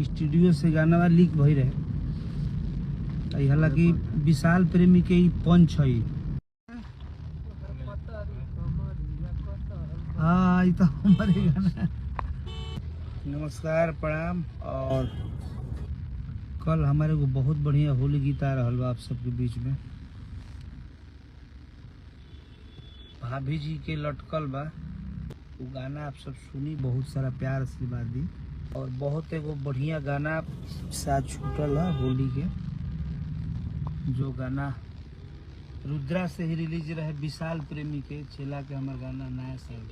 Studio से गाना लीक भई रहे। हालांकि विशाल प्रेमी के ही पंच है। हाँ ये तो हमारे गाना। नमस्कार प्रणाम। और कल हमारे को बहुत बढ़िया होली गीत आ रहा बा आप सबके बीच में। भाभी जी के लटकल बा वो गाना आप सब सुनी, बहुत सारा प्यार आशीर्वाद दी। और बहुत एगो बढ़िया गाना साथ छूटल है होली के, जो गाना रुद्रा से ही रिलीज रहे विशाल प्रेमी के चेला के। हमार गाना नया साल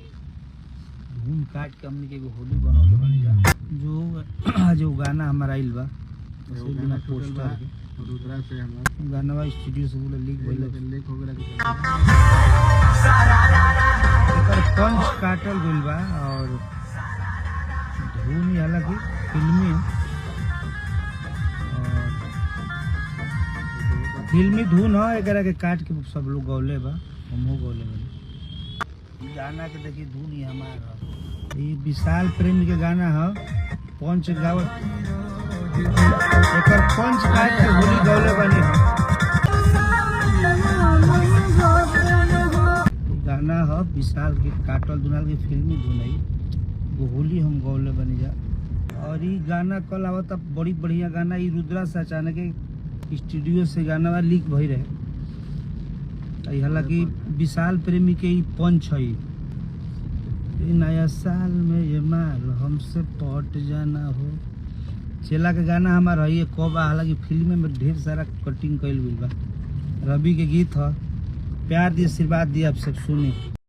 धूम काट के हमने के एगो होली बनौले बनी जा, जो आज वो गाना हमारा आइल बा बिना पोस्टर के। रुद्रा से हमार गाना स्टूडियो से बोले लीक हो गया, पंच काटल गइल बा। और धुन हालांकि फिल्मी धुन है, एकरा के काट के सब लोग गौले बा, हमहू गौले बा। गाना के देखिए धुन ही हमारा ये विशाल प्रेमी के गाना है। पंच गावत एकर पंच काट के होली गौले बनी। गाना है विशाल के काटल दुनाल के फिल्मी धुन है, वो होली हम गौले बनी जा। और ये गाना कल आवत बड़ी बढ़िया गाना। ये रुद्रा से अचानक स्टूडियो से गाना लीक भई रहे। हालांकि विशाल प्रेमी के ही पंच है। नया साल में ये माल हमसे पट जाना हो, चेला के गाना हमारा है। कब हालांकि फिल्म में ढेर सारा कटिंग कैल गई बा। रवि के गीत है, प्यार दिए आशीर्वाद दिए आप सब सुने।